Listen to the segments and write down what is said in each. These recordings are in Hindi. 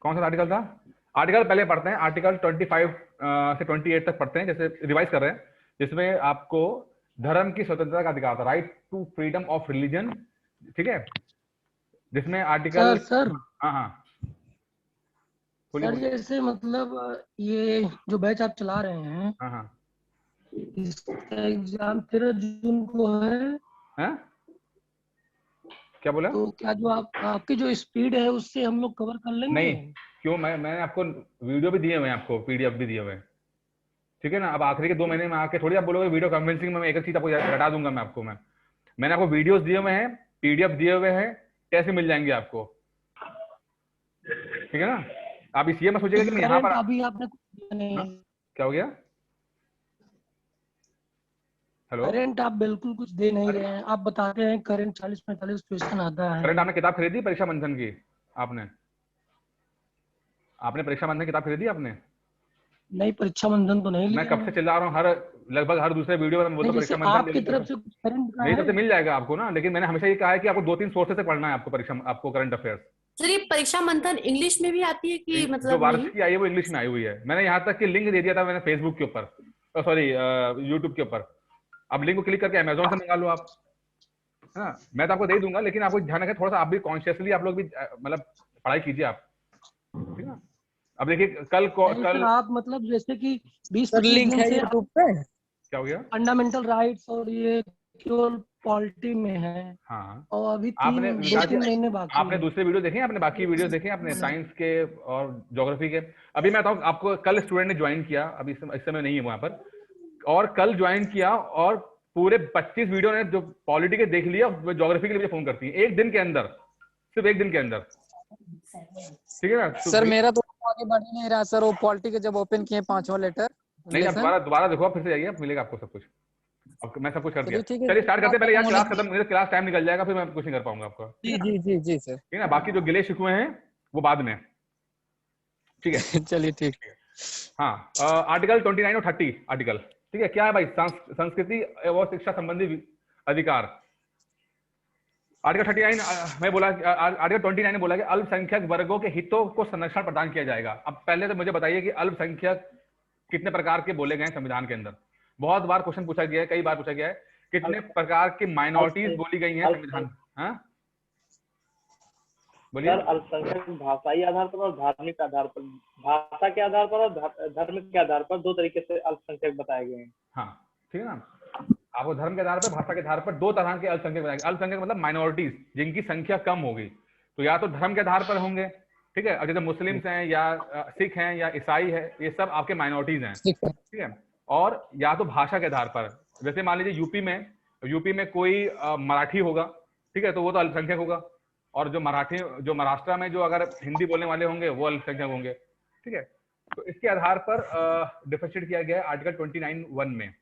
कौन सा आर्टिकल था? आर्टिकल पहले पढ़ते हैं, आर्टिकल 25 से 28 तक पढ़ते हैं, जैसे रिवाइज कर रहे हैं, जिसमें आपको धर्म की स्वतंत्रता का अधिकार था, right to freedom of religion, ठीक है, जिसमें आर्टिकल, सर हाँ हाँ बोलिए सर बोलिए, जैसे मतलब ये जो बैच आप चला रहे हैं, हाँ हाँ इसका एग्जाम 13 जून को है, हैं? क्या बोला? तो क्या जो आपकी जो स्पीड है उससे हम लोग कवर कर लेंगे? नहीं, क्यों, मैंने आपको वीडियो भी दिए हुए हैं, आपको पीडीएफ भी दिए हुए हैं, ठीक है ना। अब आखिरी के 2 महीने में आके थोड़ी आप बोलोगे वीडियो कन्विंसिंग में मैं एक एक चीज आपको हटा दूंगा मैं आपको, मैंने आपको वीडियोस दिए हुए हैं, पीडीएफ दिए हुए हैं, टेस्ट मिल जाएंगे आपको, ठीक है ना। आप इस ये मत सोचिएगा कि मैं यहाँ पर, करंट अभी आपने कुछ दिया नहीं हाँ? है। क्या हो गया? हेलो? करंट आप बिल्कुल कुछ दे नहीं रहे हैं। आप बताते हैं करंट 40-45 क्वेश्चन आता है। करंट आपने किताब खरीदी परीक्षा मंथन की? आपने आपने परीक्षा मंथन की किताब खरीदी आपने? नहीं, परीक्षा मंथन तो नहीं मैं लिया कब से है। चिल्ला रहा हूँ, लगभग हर दूसरे वीडियो में मैं बोलता नहीं, हूँ जैसे परीक्षा मंथन ले आपकी लो, तरफ से कुछ करंट का मेरी तरफ है? से मिल जाएगा आपको ना, लेकिन मैंने हमेशा ये कहा है कि आपको 2-3 सोर्सेस से पढ़ना है, आपको परीक्षा, आपको करंट अफेयर्स। सर ये परीक्षा मंथन इंग्लिश में भी आती है कि जो मतलब नहीं? वार्षिक की आई है वो इंग्लिश में आई हुई है, मैंने यहाँ तक कि लिंक दे दिया था मैंने फेसबुक के ऊपर, सॉरी यूट्यूब के ऊपर, आप लिंक को क्लिक करके अमेजोन से मंगा लो आप, है ना। मैं तो आपको दे दूंगा, लेकिन आपको ध्यान रखें थोड़ा सा, आप भी कॉन्शियसली आप लोग भी मतलब पढ़ाई कीजिए आप, ठीक है ना। अब देखिए नहीं सर, कल आप मतलब जैसे कि 20-25 लिंक दिन है से यूट्यूब पे। क्या हो गया? फंडामेंटल राइट्स और ये केवल पॉलिटी में है, हाँ, और अभी आपने 2-3 महीने बाकी आपने है। दूसरे वीडियो देखे, आपने बाकी वीडियो देखे आपने साइंस के और ज्योग्राफी के? अभी मैं बताऊँ आपको, कल स्टूडेंट ने ज्वाइन किया, अभी इस समय नहीं है वहां पर, और कल ज्वाइन किया और पूरे 25 वीडियो ने जो पॉलिटी के देख लिया, ज्योग्राफी के लिए मुझे फोन करती है एक दिन के अंदर, सिर्फ एक दिन के अंदर, ठीक है ना। तो सर मेरा तो आगे बढ़ ही नहीं रहा सर, वो पॉलिटी के जब ओपन किए 5वां लेटर नहीं, आप लेसन। दोबारा देखो, आप फिर से जाइए, आप मिलेगा आपको सब कुछ, अब मैं सब कुछ कर दिया। चलिए ठीक है, चलिए स्टार्ट करते हैं, पहले यार क्लास खत्म, जी मेरे क्लास टाइम निकल जाएगा, फिर मैं कुछ नहीं कर पाऊंगा आपका, ठीक है ना। जी जी जी सर। ठीक है ना, बाकी जो गिले शिकवे हैं वो बाद में, ठीक है। चलिए ठीक। हाँ, आर्टिकल 29 और 30 आर्टिकल, ठीक है, क्या है भाई, संस्कृति और शिक्षा संबंधी अधिकार। आर्टिकल 39 में बोला, आर्टिकल 29 ने बोला कि अल्पसंख्यक वर्गों के हितों को संरक्षण प्रदान किया जाएगा। अब पहले तो मुझे बताइए कि अल्पसंख्यक कितने प्रकार के बोले गए हैं संविधान के अंदर? बहुत बार क्वेश्चन पूछा गया है, कई बार पूछा गया है, कितने प्रकार की माइनॉरिटीज बोली गई हैं संविधान? हाँ बोलिए। सर, अल्पसंख्यक भाषाई आधार पर और धार्मिक आधार पर, भाषा के आधार पर और धर्म के आधार पर 2 तरीके से अल्पसंख्यक बताए गए हैं। हाँ ठीक है ना, आपको धर्म के आधार पर, भाषा के आधार पर 2 तरह के अल्पसंख्यक बताएंगे। अल्पसंख्यक मतलब माइनॉरिटीज, जिनकी संख्या कम होगी, तो या तो धर्म के आधार पर होंगे, ठीक है, और जैसे मुस्लिम्स हैं या सिख हैं या ईसाई है, ये सब आपके माइनॉरिटीज हैं, ठीक है। और या तो भाषा के आधार पर, जैसे मान लीजिए यूपी में कोई मराठी होगा, ठीक है, तो वो तो अल्पसंख्यक होगा, और जो महाराष्ट्र में जो अगर हिंदी बोलने वाले होंगे वो अल्पसंख्यक होंगे, ठीक है। तो इसके आधार पर डिफरेंशिएट किया गया है आर्टिकल 29(1) में,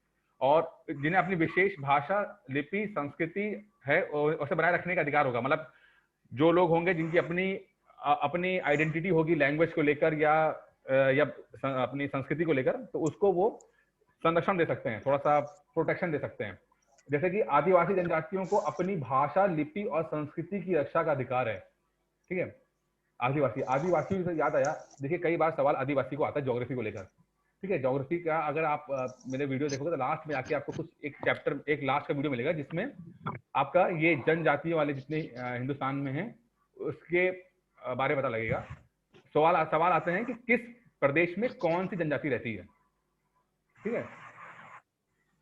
और जिन्हें अपनी विशेष भाषा, लिपि, संस्कृति है उसे बनाए रखने का अधिकार होगा। मतलब जो लोग होंगे जिनकी अपनी आइडेंटिटी होगी लैंग्वेज को लेकर या अपनी संस्कृति को लेकर, तो उसको वो संरक्षण दे सकते हैं, थोड़ा सा प्रोटेक्शन दे सकते हैं। जैसे कि आदिवासी जनजातियों को अपनी भाषा, लिपि और संस्कृति की रक्षा का अधिकार है, ठीक है। आदिवासी से याद आया, देखिए कई बार सवाल आदिवासी को आता है ज्योग्राफी को लेकर, ठीक है। ज्योग्राफी का अगर आप मेरे वीडियो देखोगे तो लास्ट में आके आपको कुछ एक चैप्टर, एक लास्ट का वीडियो मिलेगा जिसमें आपका ये जनजातियों वाले जितने हिंदुस्तान में हैं उसके बारे में पता लगेगा। सवाल आते हैं कि किस प्रदेश में कौन सी जनजाति रहती है, ठीक है,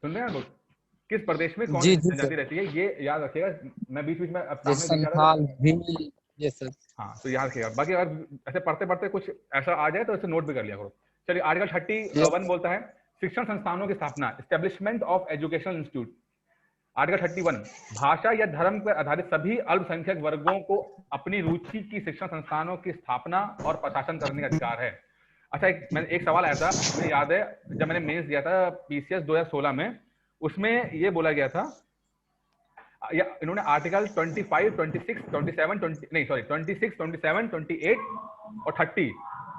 सुन रहे हैं लोग, किस प्रदेश में कौन सी जनजाति रहती है, ये याद रखिएगा। मैं बीच बीच में सामने दिखा रहा था, हाँ, तो याद रखिएगा। बाकी अगर ऐसे पढ़ते पढ़ते कुछ ऐसा आ जाए तो इसे नोट भी कर लिया करो। चलिए, आर्टिकल 31 बोलता है शिक्षण संस्थानों की स्थापना, establishment of educational institute. Article 31, भाषा या धर्म पर आधारित सभी अल्पसंख्यक वर्गों को अपनी रुचि की शिक्षण संस्थानों की स्थापना और प्रशासन करने का अधिकार है। अच्छा, एक सवाल आया था, मुझे याद है जब मैंने मेंस दिया था पीसीएस 2016 में, उसमें ये बोला गया था, या इन्होंने आर्टिकल 25, 26, 27, 26, 27, 28 और 30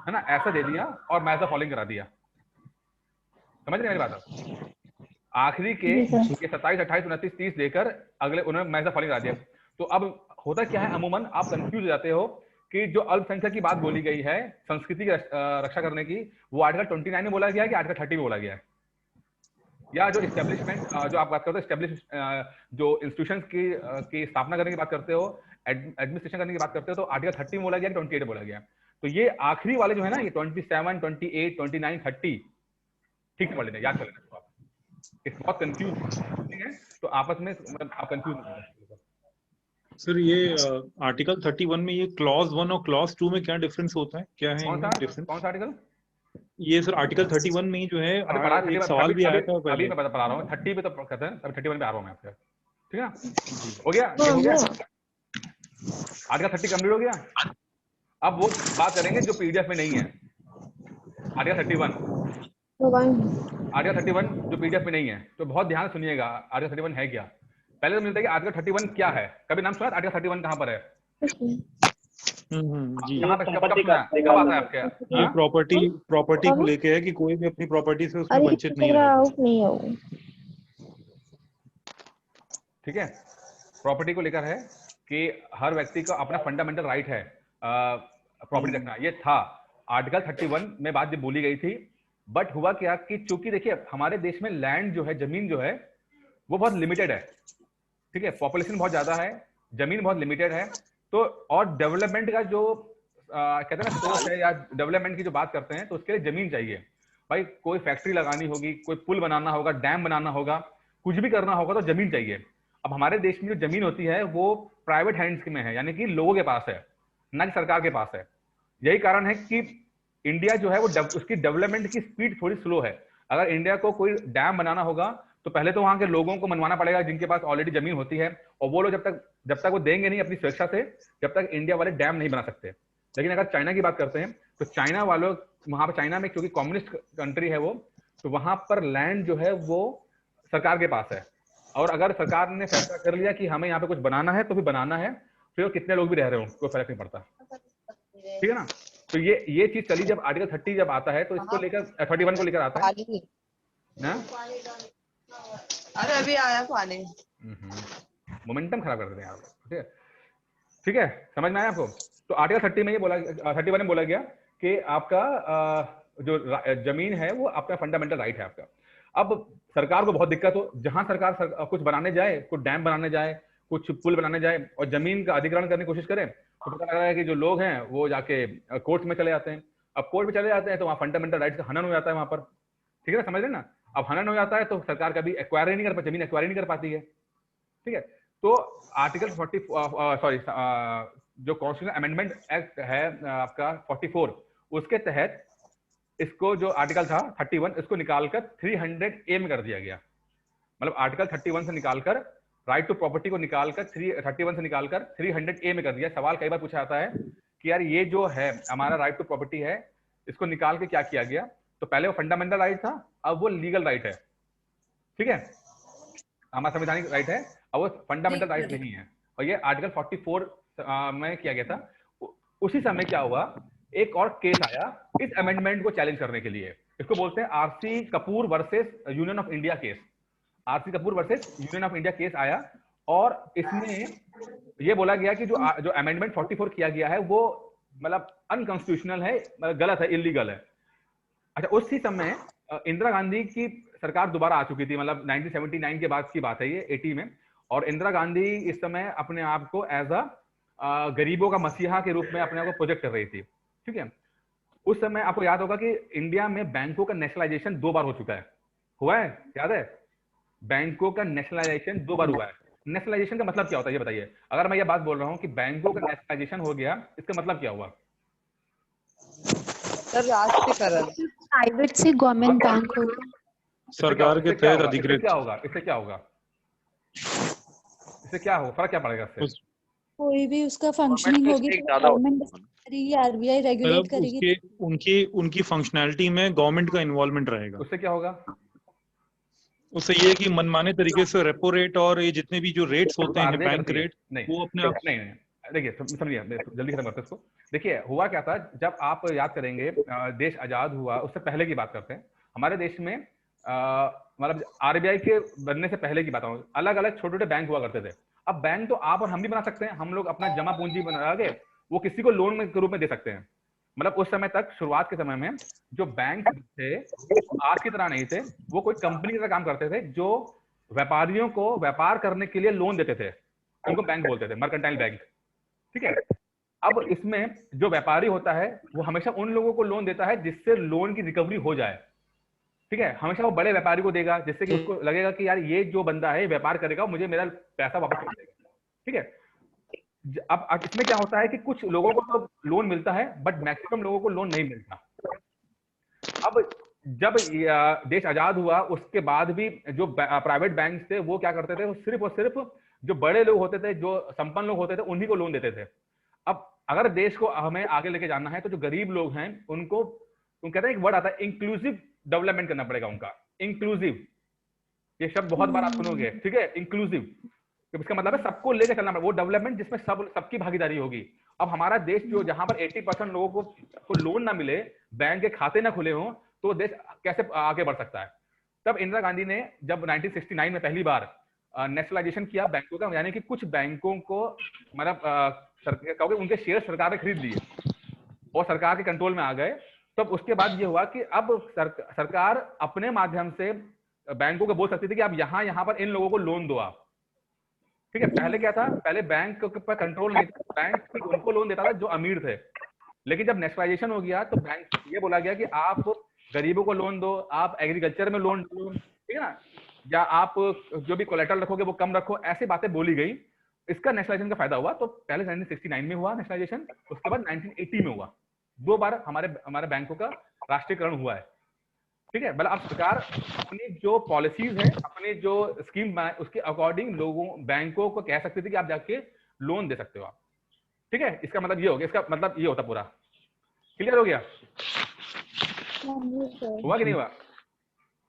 है ना, ऐसा दे दिया और मैं ऐसा फॉलोइंग करा दिया। समझ रहे मेरी बात? आखिरी के 27, 28, 29, 30 देकर अगले उन्होंने मैं ऐसा फॉलोइंग करा दिया। तो अब होता क्या है, अमूमन आप कंफ्यूज हो जाते हो कि जो अल्पसंख्यक की बात बोली गई है संस्कृति की रक्षा करने की, वो आर्टिकल 29 में बोला गया है कि आर्टिकल 30 में बोला गया है? या जो इस्टेब्लिशमेंट जो आप बात करते हो इस्टेब्लिश जो इंस्टीट्यूशंस की स्थापना करने की बात करते हो, एडमिनिस्ट्रेशन करने की बात करते हो, तो आर्टिकल 30 में बोला गया, 28 में बोला गया। तो ये आखिरी वाले जो है ना, ये 27, 28, 29, 30 ठीक से पढ़ लेना, याद कर लेना इसको आप। इट्स बहुत कंफ्यूज है, तो आपस में मतलब आप कंफ्यूज नहीं होना। सर ये आर्टिकल 31 में ये क्लॉज 1 और क्लॉज 2 में क्या डिफरेंस होता है, क्या है कौन इनमें डिफरेंस? सा आर्टिकल? ये सर आर्टिकल 31 में ही जो है एक सवाल भी आया था अभी पहले। मैं बता रहा हूँ, 30 पे तो कहते हैं, अभी 31 पे आ रहा हूँ मैं आपके, ठीक है ना? हो गया, ये हो गया, आर्टिकल 30 कंप्लीट हो गया। अब वो बात करेंगे जो पीडीएफ में नहीं है, आर्टिकल 31, आर्टिकल 31 जो पीडीएफ में नहीं है, तो बहुत ध्यान से सुनिएगा आर्टिकल 31 है क्या। पहले तो मिलता है कि आर्टिकल 31 क्या है, कभी नाम सुना आर्टिकल 31 कहाँ पर है? जी कहाँ पे कब आता है आपके? ये प्रॉपर्टी को लेके है कि कोई भी अपनी प्रॉपर्टी से उसमें वंचित नहीं रहे। ठीक है, प्रॉपर्टी को लेकर है कि हर व्यक्ति का अपना फंडामेंटल राइट है प्रॉपर्टी रखना। ये था आर्टिकल 31 में बात जब बोली गई थी। बट हुआ क्या कि चूंकि देखिए हमारे देश में लैंड जो है, जमीन जो है वो बहुत लिमिटेड है, ठीक है, पॉपुलेशन बहुत ज्यादा है, जमीन बहुत लिमिटेड है, तो और डेवलपमेंट का जो कहते हैं ना सोच है या डेवलपमेंट की जो बात करते हैं, तो उसके लिए जमीन चाहिए भाई। कोई फैक्ट्री लगानी होगी, कोई पुल बनाना होगा, डैम बनाना होगा, कुछ भी करना होगा तो जमीन चाहिए। अब हमारे देश में जो जमीन होती है वो प्राइवेट हैंड्स में है, यानी कि लोगों के पास है, ना कि सरकार के पास है। यही कारण है कि इंडिया जो है वो उसकी डेवलपमेंट की स्पीड थोड़ी स्लो है। अगर इंडिया को कोई डैम बनाना होगा तो पहले तो वहां के लोगों को मनवाना पड़ेगा जिनके पास ऑलरेडी जमीन होती है, और वो लोग जब तक वो देंगे नहीं अपनी स्वेच्छा से, जब तक इंडिया वाले डैम नहीं बना सकते। लेकिन अगर चाइना की बात करते हैं तो चाइना वालों, वहां पर चाइना में क्योंकि कम्युनिस्ट कंट्री है वो, तो वहां पर लैंड जो है वो सरकार के पास है, और अगर सरकार ने फैसला कर लिया कि हमें यहाँ पे कुछ बनाना है तो भी बनाना है, फिर कितने लोग भी रह रहे हो कोई फर्क नहीं पड़ता, ठीक है ना। तो ये चीज चली। जब आर्टिकल 30 जब आता है तो इसको लेकर 31 को लेकर आता है ना, अरे अभी आया पानी, मोमेंटम खराब कर देते हैं आप, ठीक है, समझ में आया आपको? तो आर्टिकल 30 में ये बोला, 31 में बोला गया कि आपका जो जमीन है वो आपका फंडामेंटल राइट है आपका। अब सरकार को बहुत दिक्कत हो, जहां सरकार कुछ बनाने जाए, कुछ डैम बनाने जाए, कुछ पुल बनाने जाए और जमीन का अधिग्रहण करने की कोशिश करें, तो पता लग रहा है कि जो लोग हैं वो जाके कोर्ट में चले जाते हैं। अब कोर्ट में चले जाते हैं तो वहाँ फंडामेंटल राइट्स का हनन हो जाता है वहां पर, ठीक है ना, समझ रहे ना। अब हनन हो जाता है तो सरकार कभी एक्वायर नहीं कर पाती, जमीन एक्वायर नहीं कर पाती है, ठीक है। तो आर्टिकल 40 जो कॉन्स्टिट्यूशन अमेंडमेंट एक्ट है आपका 44, उसके तहत इसको जो आर्टिकल था 31, इसको निकालकर 300A में कर दिया गया। मतलब आर्टिकल 31 से निकालकर राइट टू प्रॉपर्टी को निकालकर 31 से निकालकर 300A में कर दिया। सवाल कई बार पूछा जाता है कि यार ये जो है हमारा राइट टू प्रॉपर्टी है, इसको निकाल के क्या किया गया? तो पहले वो फंडामेंटल राइट था, अब वो लीगल राइट है, ठीक है, हमारा संवैधानिक राइट है, अब वो फंडामेंटल राइट नहीं है। और ये आर्टिकल 44 में किया गया था। उसी समय क्या हुआ, एक और केस आया इस अमेंडमेंट को चैलेंज करने के लिए। इसको बोलते हैं RC Kapoor versus union of India case. RC Kapoor versus union of India case आया, और इसमें यह बोला गया कि जो अमेंडमेंट 44 किया गया है वो मतलब अनकॉन्स्टिट्यूशनल है, मतलब गलत है, इलीगल है। अच्छा, उसी समय इंदिरा गांधी की सरकार दोबारा आ चुकी थी, मतलब 1979 के बाद की बात है ये, 80 में। और इंदिरा गांधी इस समय अपने आप को एज अ गरीबों का मसीहा के रूप में अपने आप को प्रोजेक्ट कर रही थी, ठीक है। उस समय आपको याद होगा कि इंडिया में बैंकों का नेशनलाइजेशन 2 बार हो चुका है, हुआ है, याद है? बैंकों का नेशनलाइजेशन 2 बार हुआ है। नेशनलाइजेशन का मतलब क्या होता है ये बताइए? अगर मैं ये बात बोल रहा हूँ कि बैंकों का नेशनलाइजेशन हो गया, इसका मतलब क्या हुआ? राष्ट्रीयकरण, प्राइवेट से गवर्नमेंट बैंक हो, सरकार के तहत अधिकृत। क्या होगा इससे? क्या होगा इससे? क्या होगा? फर्क क्या पड़ेगा इससे? कोई भी उसका फंक्शनिंग होगी तो गवर्नमेंट करेगी, आरबीआई रेगुलेट करेगी। उनकी फंक्शनैलिटी में गवर्नमेंट का इन्वॉल्वमेंट रहेगा। उससे क्या होगा? उससे ये कि मनमाने तरीके से रेपो रेट और ये जितने भी जो रेट्स होते हैं बैंक रेट, वो अपने आप नहीं। देखिए समझिए, जल्दी खत्म करते हैं इसको। देखिए हुआ क्या था, जब आप याद करेंगे देश आजाद हुआ उससे पहले की बात करते हैं, हमारे देश में मतलब आरबीआई के बनने से पहले की बात है, अलग अलग छोटे छोटे बैंक हुआ करते थे। अब बैंक तो आप और हम भी बना सकते हैं, हम लोग अपना जमा पूंजी बना के वो किसी को लोन के रूप में दे सकते हैं। मतलब उस समय तक, शुरुआत के समय में जो बैंक थे आज की तरह नहीं थे, वो कोई कंपनी का काम करते थे जो व्यापारियों को व्यापार करने के लिए लोन देते थे, उनको बैंक बोलते थे, मर्केंटाइल बैंक। ठीक है, अब इसमें जो व्यापारी होता है वो हमेशा उन लोगों को लोन देता है जिससे लोन की रिकवरी हो जाए। ठीक है, हमेशा वो बड़े व्यापारी को देगा जिससे कि उसको लगेगा कि यार ये जो बंदा है व्यापार करेगा, मुझे मेरा पैसा वापस कर देगा। ठीक है, अब इसमें क्या होता है कि कुछ लोगों को तो लोन मिलता है बट मैक्सिमम लोगों को लोन नहीं मिलता। अब जब देश आजाद हुआ उसके बाद भी जो प्राइवेट बैंक थे वो क्या करते थे, वो सिर्फ और सिर्फ जो बड़े लोग होते थे, जो संपन्न लोग होते थे, उन्हीं को लोन देते थे। अब अगर देश को हमें आगे लेके जाना है तो जो गरीब लोग हैं उनको, तुम कहते हैं एक वर्ड आता है इंक्लूसिव डेवलपमेंट करना पड़ेगा उनका। इंक्लूसिव, ये शब्द बहुत बार आप सुनोगे। ठीक है, इंक्लूसिव, इसका मतलब है सबको लेकर चलना पड़ेगा, वो डेवलपमेंट जिसमें सबकी भागीदारी होगी। अब हमारा देश जो जहां पर 80% लोगों को लोन ना मिले, बैंक के खाते ना खुले हों, तो देश कैसे आगे बढ़ सकता है। तब इंदिरा गांधी ने जब 1969 में पहली बार नेशनलाइजेशन किया बैंकों का, यानी कि कुछ बैंकों को मतलब उनके शेयर सरकार ने खरीद लिए और सरकार के कंट्रोल में आ गए। तब उसके बाद ये हुआ कि अब सरकार अपने माध्यम से बैंकों को बोल सकती थी कि अब यहाँ पर इन लोगों को लोन दो आप। ठीक है, पहले क्या था, पहले बैंक पर कंट्रोल नहीं था, बैंक उनको लोन देता था जो अमीर थे। लेकिन जब नेशनलाइजेशन हो गया तो बैंक ये बोला गया कि आप गरीबों को लोन दो, आप एग्रीकल्चर में लोन दो, ठीक है ना, या आप जो भी कोलेटरल रखोगे वो कम रखो, ऐसी बातें बोली गई। इसका नेशनलाइजेशन का फायदा हुआ। तो पहले 1969 में हुआ नेशनलाइजेशन, उसके बाद 1980 में हुआ। 2 बार हमारे बैंकों का राष्ट्रीयकरण हुआ है। ठीक है, मतलब अब सरकार अपनी जो पॉलिसीज है, अपने जो स्कीम उसके अकॉर्डिंग लोगों बैंकों को कह सकती थी कि आप जाके लोन दे सकते हो आप। ठीक है, इसका मतलब ये हो गया, इसका मतलब ये होता पूरा। क्लियर हो गया? हुआ कि नहीं हुआ?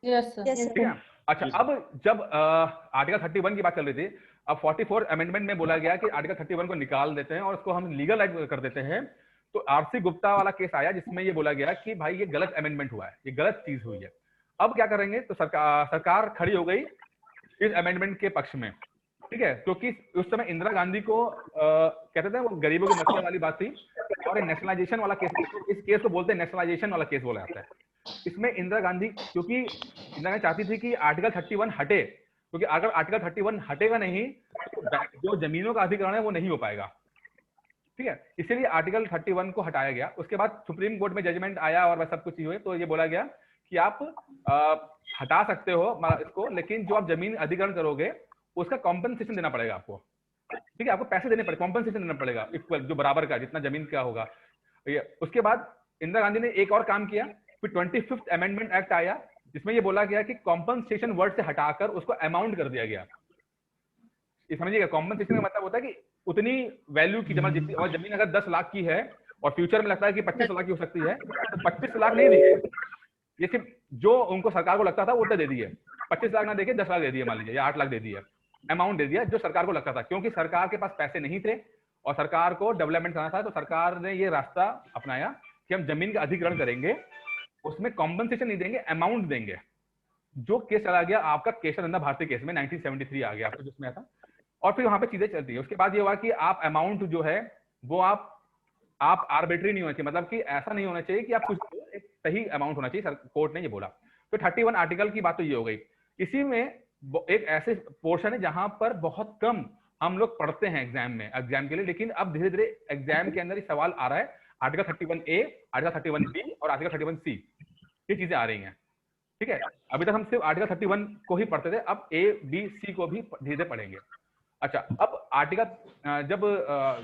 Yes sir. ठीक है, अच्छा, अब जब आर्टिकल 31 की बात चल रही थी, अब 44 अमेंडमेंट में बोला गया कि आर्टिकल 31 को निकाल देते हैं और उसको हम लीगल कर देते हैं। तो आरसी गुप्ता वाला केस आया जिसमें ये बोला गया कि भाई ये गलत अमेंडमेंट हुआ है, ये गलत चीज हुई है। अब क्या करेंगे, तो सरकार खड़ी हो गई इस अमेंडमेंट के पक्ष में। ठीक है, क्योंकि उस समय इंदिरा गांधी को कहते थे वो गरीबों के मसले वाली बात थी और नेशनलाइजेशन वाला केस, इस केस को बोलते हैं नेशनलाइजेशन वाला केस बोला जाता है। इसमें इंदिरा गांधी, क्योंकि इंदिरा गांधी चाहती थी कि आर्टिकल 31 हटे, क्योंकि अगर आर्टिकल 31 हटेगा नहीं तो जो जमीनों का अधिग्रहण है वो नहीं हो पाएगा। ठीक है, इसीलिए आर्टिकल 31 को हटाया गया। उसके बाद सुप्रीम कोर्ट में जजमेंट आया और वह सब कुछ हुए, तो ये बोला गया कि आप हटा सकते हो इसको, लेकिन जो आप जमीन अधिग्रहण करोगे उसका कॉम्पनसेशन देना पड़ेगा आपको। ठीक है, आपको पैसे देने पड़ेगा, कॉम्पनसेशन देना पड़ेगा इक्वल, जो बराबर का, जितना जमीन का होगा। उसके बाद इंदिरा गांधी ने एक और काम किया, फिर 25th अमेंडमेंट एक्ट आया जिसमें ये बोला गया कि कॉम्पनसेशन वर्ड से हटाकर उसको अमाउंट कर दिया गया। समझिएगा, कॉम्पनसेशन का मतलब होता है कि उतनी वैल्यू की जितनी, और जमीन अगर 10 लाख की है और फ्यूचर में लगता है कि 25 लाख की हो सकती है, तो 25 लाख नहीं दिए, ये सिर्फ जो उनको सरकार को लगता था वो तो दे दिए। 25 लाख ना देके 10 लाख दे दिए मान लीजिए, या 8 लाख दे दिए, अमाउंट दे दिया जो सरकार को लगता था। क्योंकि सरकार के पास पैसे नहीं थे और सरकार को डेवलपमेंट करना था, तो सरकार ने ये रास्ता अपनाया कि हम जमीन का अधिग्रहण करेंगे, उसमें कॉम्पनसेशन नहीं देंगे, अमाउंट देंगे। जो केस चला गया आपका केशव नंदा भारती केस में 1973 आ गया आपको जिसमें था, और फिर वहां पे चीजें चलती है। उसके बाद ये हुआ कि आप अमाउंट जो है वो आप आर्बिट्री नहीं होना चाहिए, मतलब कि ऐसा नहीं होना चाहिए कि आप कुछ, एक सही अमाउंट होना चाहिए, कोर्ट ने ये बोला। तो 31 आर्टिकल की बात तो ये हो गई। इसी में एक ऐसे पोर्शन है जहां पर बहुत कम हम लोग पढ़ते हैं एग्जाम के लिए, लेकिन अब धीरे धीरे एग्जाम के अंदर ही सवाल आ रहा है। आर्टिकल 31A, आर्टिकल 31B और आर्टिकल 31C, ये चीजें आ रही हैं। ठीक है, अभी तक हम सिर्फ आर्टिकल 31 को ही पढ़ते थे, अब A, B, C को भी धीरे धीरे पढ़ेंगे। अच्छा, अब आर्टिकल जब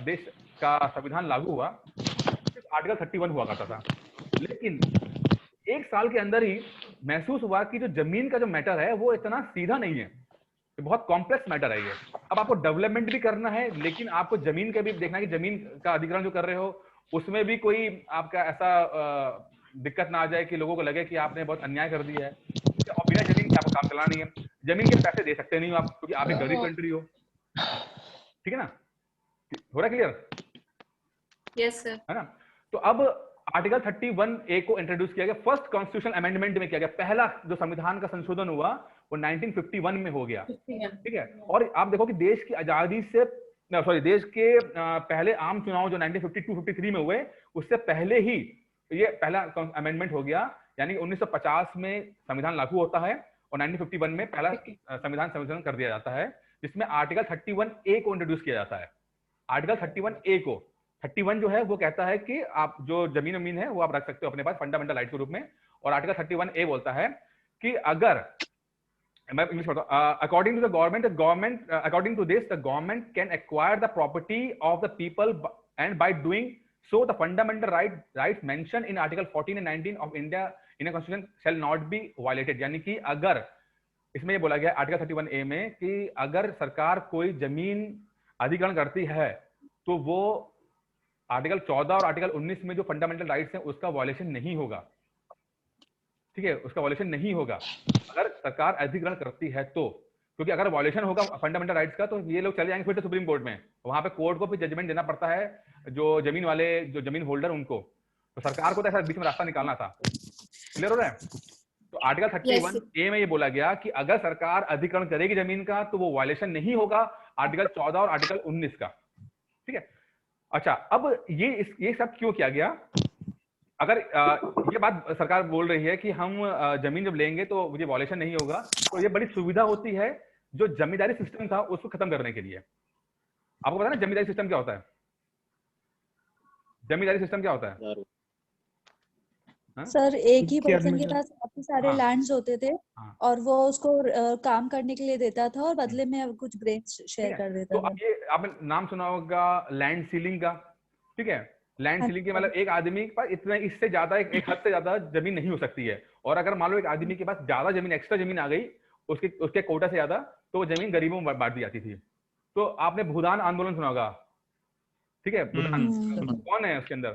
देश का संविधान लागू हुआ, आर्टिकल 31 हुआ करता था, लेकिन 1 साल के अंदर ही महसूस हुआ कि जो जमीन का जो मैटर है वो इतना सीधा नहीं है, बहुत कॉम्प्लेक्स मैटर है ये। अब आपको डेवलपमेंट भी करना है, लेकिन आपको जमीन का भी देखना है कि जमीन का अधिग्रहण जो कर रहे हो उसमें भी कोई आपका ऐसा दिक्कत ना आ जाए कि लोगों को लगे कि आपने बहुत अन्याय कर दिया है। और बिना जमीन के आपको काम चलाना नहीं है, जमीन के पैसे दे सकते नहीं हो आप, क्योंकि आप एक गरीब कंट्री हो। ठीक है ना, हो रहा क्लियर? Yes sir. है ना? तो अब आर्टिकल 31A को इंट्रोड्यूस किया गया, फर्स्ट कॉन्स्टिट्यूशनल अमेंडमेंट में किया गया। पहला जो संविधान का संशोधन हुआ वो 1951 में हो गया। ठीक है, और आप देखो कि देश की आजादी से सॉरी देश के पहले आम चुनाव जो 1952-53 में हुए, उससे पहले ही ये पहला अमेंडमेंट हो गया, यानी 1950 में संविधान लागू होता है और 1951 में पहला संविधान संशोधन कर दिया जाता है, जिसमें आर्टिकल 31A को इंट्रोड्यूस किया जाता है। आर्टिकल 31A को 31 जो है वो कहता है कि आप जो जमीन है वो आप रख सकते हो अपने पास फंडामेंटल राइट के रूप में, और आर्टिकल 31A बोलता है कि अगर मैं इंग्लिश पढ़ता हूं, according to the government according to this the government can acquire the property of the people and by doing so the fundamental rights mention in article 14 and 19 of India in constitution shall not be violated. यानी कि अगर इसमें ये बोला गया आर्टिकल 31A में कि अगर सरकार कोई जमीन अधिग्रहण करती है तो वो आर्टिकल 14 और आर्टिकल 19 में जो फंडामेंटल राइट्स हैं उसका वायलेशन नहीं होगा। ठीक है, उसका वायलेशन नहीं होगा अगर सरकार अधिग्रहण करती है तो, क्योंकि अगर वायलेशन होगा फंडामेंटल राइट्स का तो ये लोग चले जाएंगे फिर से सुप्रीम कोर्ट में, वहां पे कोर्ट को फिर जजमेंट देना पड़ता है जो जमीन वाले, जो जमीन होल्डर उनको, तो सरकार को तो ऐसा बीच में रास्ता निकालना था। क्लियर हो रहा है? तो आर्टिकल 31A में ये बोला गया कि अगर सरकार अधिग्रहण करेगी जमीन का तो वो वायलेशन नहीं होगा आर्टिकल 14 और आर्टिकल 19 का। ठीक है, अच्छा अब ये सब क्यों किया गया? अगर ये बात सरकार बोल रही है कि हम जमीन जब लेंगे तो मुझे वायलेशन नहीं होगा, तो ये बड़ी सुविधा होती है जो जमींदारी सिस्टम था उसको खत्म करने के लिए। आपको पता है ना जमींदारी सिस्टम क्या होता है? जमींदारी सिस्टम क्या होता है? सर एक ही पर्सन के पास काफी सारे लैंड्स होते थे और वो उसको काम करने के लिए देता था और बदले में कुछ ग्रेन्स शेयर कर देता था। तो ये आपने नाम सुना होगा लैंड सीलिंग का। ठीक है, लैंड सीलिंग के मतलब एक आदमी के पास इतना, इससे ज्यादा एक हद से ज्यादा जमीन नहीं हो सकती है, और अगर मान लो एक आदमी के पास ज्यादा जमीन, एक्स्ट्रा जमीन आ गई उसके कोटा से ज्यादा, तो वो जमीन गरीबों में बांट दी जाती थी। तो आपने भूदान आंदोलन सुना होगा। ठीक है, भूदान कौन है उसके अंदर,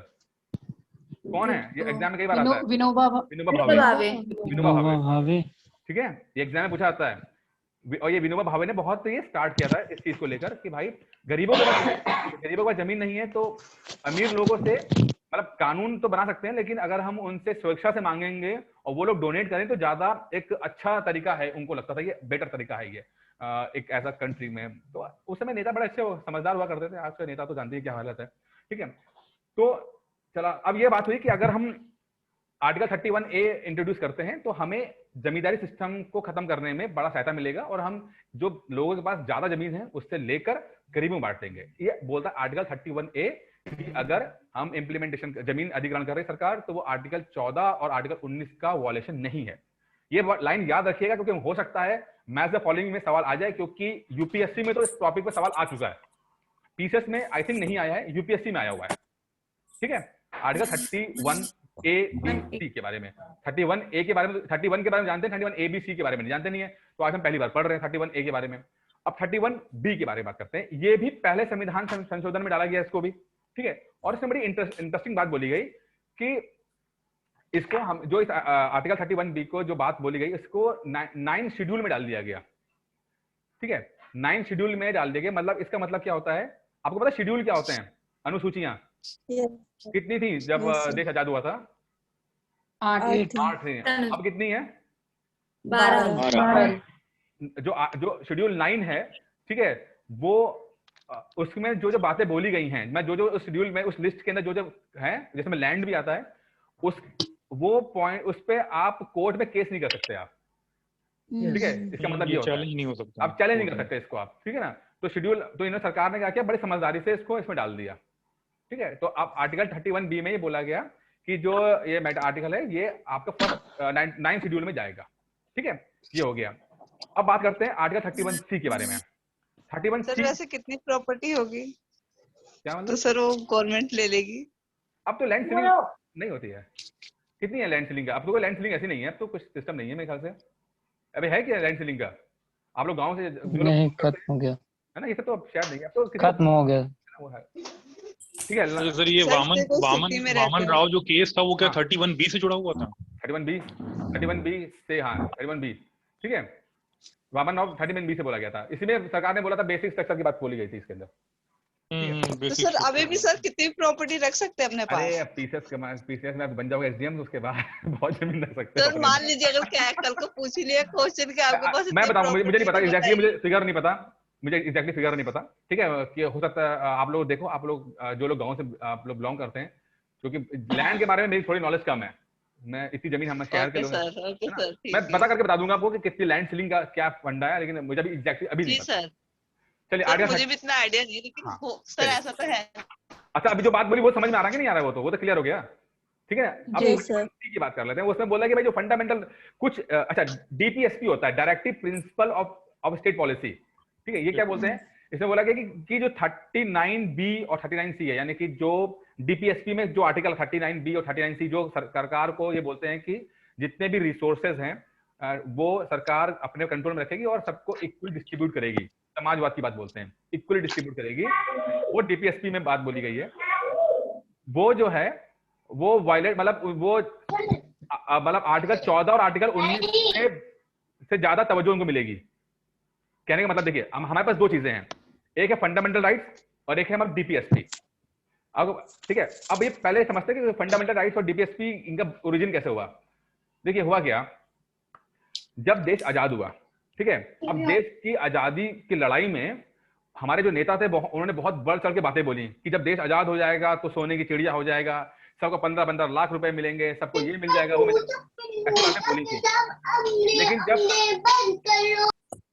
कौन है? ये एग्जाम में कई बार आता है, विनोबा भावे। ठीक है, ये एग्जाम में पूछा जाता है, और ये विनोबा भावे ने बहुत ये स्टार्ट किया था इस चीज को लेकर कि भाई गरीबों के पास जमीन नहीं है तो अमीर लोगों से, मतलब कानून तो बना सकते हैं लेकिन अगर हम उनसे स्वेच्छा से मांगेंगे और वो लोग डोनेट करें तो ज्यादा एक अच्छा तरीका है, उनको लगता था ये बेटर तरीका है ये एक ऐसा कंट्री में। तो उस समय नेता बड़े अच्छे समझदार हुआ करते थे, आज के नेता तो जानते हैं क्या हालत है। ठीक है, तो चला अब ये बात हुई कि अगर हम आर्टिकल 31A इंट्रोड्यूस करते हैं तो हमें जमींदारी सिस्टम को खत्म करने में बड़ा सहायता मिलेगा और हम जो लोगों के पास ज्यादा जमीन है उससे लेकर गरीबों में बांट देंगे। ये बोलता है आर्टिकल 31A कि अगर हम इम्प्लीमेंटेशन जमीन अधिग्रहण कर रही सरकार तो वो आर्टिकल 14 और आर्टिकल 19 का वायलेशन नहीं है। ये लाइन याद रखिएगा क्योंकि हो सकता है मैच द फॉलोइंग में सवाल आ जाए, क्योंकि यूपीएससी में तो इस टॉपिक पर सवाल आ चुका है, पीसीएस में आई थिंक नहीं आया है, यूपीएससी में आया हुआ है। ठीक है, आर्टिकल 31A-B-C के बारे में, 31A के बारे में, 31 के बारे में जानते हैं, 31A-B-C के बारे में नहीं जानते नहीं है, तो आज हम पहली बार पढ़ रहे हैं 31A के बारे में। अब 31B के बारे में बात करते हैं। ये भी पहले संविधान संशोधन में डाला गया इसको भी। ठीक है, और इसमें बड़ी इंटरेस्टिंग बात बोली गई कि इसको हम जो इस आर्टिकल 31B को जो बात बोली गई इसको 9 शेड्यूल में डाल दिया गया। ठीक है, 9 शेड्यूल में डाल दिया गया। मतलब इसका मतलब क्या होता है? आपको पता है शेड्यूल क्या होते हैं? अनुसूचियां कितनी थी जब देश आजाद हुआ था? 8 थी। अब कितनी है? 12। जो शेड्यूल 9 है, ठीक है, वो उसमें जो जो बातें बोली गई हैं, मैं जो उस शेड्यूल में उस लिस्ट के अंदर जो है जिसमें लैंड भी आता है, वो पॉइंट उस पे आप कोर्ट में केस नहीं कर सकते आप। ठीक है, इसका मतलब ये होता है चैलेंज नहीं हो सकता, आप चैलेंज नहीं कर सकते इसको आप। ठीक है ना, तो शेड्यूल तो इन्होंने सरकार ने क्या किया, बड़ी समझदारी से इसको इसमें डाल दिया। ठीक है, तो अब आर्टिकल 31B में ये बोला गया कि जो ये आर्टिकल है ये आपका फर्स्ट 9 शेड्यूल में जाएगा। ठीक है, ये हो गया। अब बात करते हैं आर्टिकल 31C के बारे में। 31C सर वैसे कितनी प्रॉपर्टी होगी? क्या मतलब? तो सर वो गवर्नमेंट ले लेगी। अब तो लैंड सीलिंग नहीं होती है। कितनी है लैंड सीलिंग का? अब तो कोई लैंड सीलिंग ऐसी नहीं है, अब तो कुछ सिस्टम नहीं है मेरे ख्याल से। अबे है क्या लैंड सीलिंग का? आप लोग गांव से नहीं, खत्म हो गया है ना, ये तो अब शायद नहीं है, अब तो खत्म हो गया। वो है। ठीक है सर, ये वामन राव जो केस था वो क्या 31B से जुड़ा हुआ था? 31B से, हाँ 31B। ठीक है, वामन राव 31B से बोला गया था। इसी में सरकार ने बोला था बेसिक स्ट्रक्चर की बात बोली गई थी इसके अंदर। तो सर अभी भी सर कितनी प्रॉपर्टी रख सकते हैं अपने पास? अरे पीसीएस में बन जाओगे एसडीएम, उसके बाद बहुत जमीन रख सकते हैं। सर मान लीजिए अगर क्या कल को पूछ ही लिया क्वेश्चन के आपके पास, मैं बताऊं, मुझे नहीं पता एग्जैक्टली, मुझे फिगर नहीं पता, मुझे एग्जैक्टली फिगर नहीं पता, ठीक है, कि हो सकता है आप लोग देखो, आप लोग जो लोग गांव से आप लोग बिलोंग करते हैं, क्योंकि लैंड के बारे में मेरी थोड़ी नॉलेज कम है, मैं इतनी जमीन हम शहर के लोग हैं, मैं पता करके बता दूंगा आपको कि कितनी लैंड सीलिंग का क्या फंडा है, लेकिन मुझे अभी एग्जैक्टली अभी नहीं पता। चलिए आगे, मुझे भी इतना आइडिया नहीं, लेकिन सर ऐसा तो है। अच्छा, अभी जो बात बोली वो समझ में आ रहा है कि नहीं आ रहा है? वो तो क्लियर हो गया, ठीक है। अब की बात कर लेते हैं। उसमें बोला कि भाई जो फंडामेंटल कुछ अच्छा डीपीएसपी होता है, directive principle of state policy, ठीक है, ये क्या बोलते हैं? इसमें बोला गया कि जो 39B और 39C है, यानी कि जो डीपीएसपी में जो आर्टिकल 39B और 39C जो सरकार को ये बोलते हैं कि जितने भी रिसोर्सेज हैं वो सरकार अपने कंट्रोल में रखेगी और सबको इक्वली डिस्ट्रीब्यूट करेगी, समाजवाद की बात बोलते हैं, इक्वली डिस्ट्रीब्यूट करेगी, वो डीपीएसपी में बात बोली गई है। वो जो है वो वायलेट मतलब आर्टिकल 14 और आर्टिकल 19 से ज्यादा तवज्जो उनको मिलेगी। कहने का मतलब देखिए, हमारे पास दो चीजें हैं, एक है फंडामेंटल राइट्स और एक है हमारा डीपीएसपी। अब ठीक है, अब ये पहले समझते हैं कि फंडामेंटल राइट्स और डीपीएसपी इनका ओरिजिन कैसे हुआ। देखिए हुआ क्या, जब देश आजाद हुआ, ठीक है, अब देश की आजादी की लड़ाई में हमारे जो नेता थे उन्होंने बहुत बढ़ चढ़ के बातें बोली कि जब देश आजाद हो जाएगा तो सोने की चिड़िया हो जाएगा, सबको 15-15 लाख रुपए मिलेंगे, सबको ये मिल जाएगा, वो ऐसी बातें बोली थी।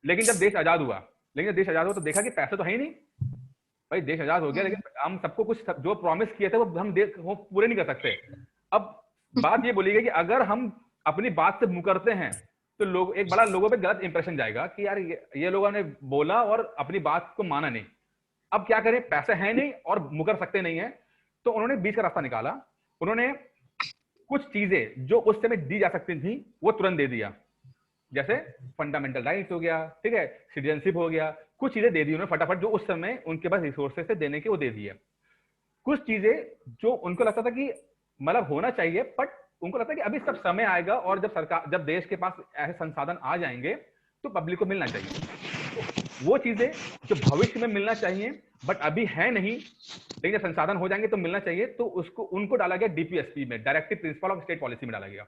लेकिन जब देश आजाद हुआ तो देखा कि पैसे तो है ही नहीं भाई, देश आजाद हो गया, लेकिन हम सबको कुछ जो प्रॉमिस किए थे वो पूरे नहीं कर सकते। अब बात ये बोली गई कि अगर हम अपनी बात से मुकरते हैं तो एक बड़ा लोगों पे गलत इंप्रेशन जाएगा कि यार ये लोगों ने बोला और अपनी बात को माना नहीं। अब क्या करें, पैसे हैं नहीं और मुकर सकते नहीं है, तो उन्होंने बीच का रास्ता निकाला। उन्होंने कुछ चीजें जो उस समय दी जा सकती थी वो तुरंत दे दिया, जैसे फंडामेंटल राइट्स हो गया, ठीक है, सिटीजनशिप हो गया, कुछ चीजें दे दी उन्होंने फटाफट, जो उस समय उनके पास रिसोर्सेस थे देने के, वो दे दिए। कुछ चीजें जो उनको लगता था कि मतलब होना चाहिए, बट उनको लगता है कि अभी सब समय आएगा और जब देश के पास ऐसे संसाधन आ जाएंगे तो पब्लिक को मिलना चाहिए। तो वो चीजें जो भविष्य में मिलना चाहिए बट अभी है नहीं, लेकिन जब संसाधन हो जाएंगे तो मिलना चाहिए, तो उनको डाला गया डीपीएसपी में, directive principle of state policy में डाला गया,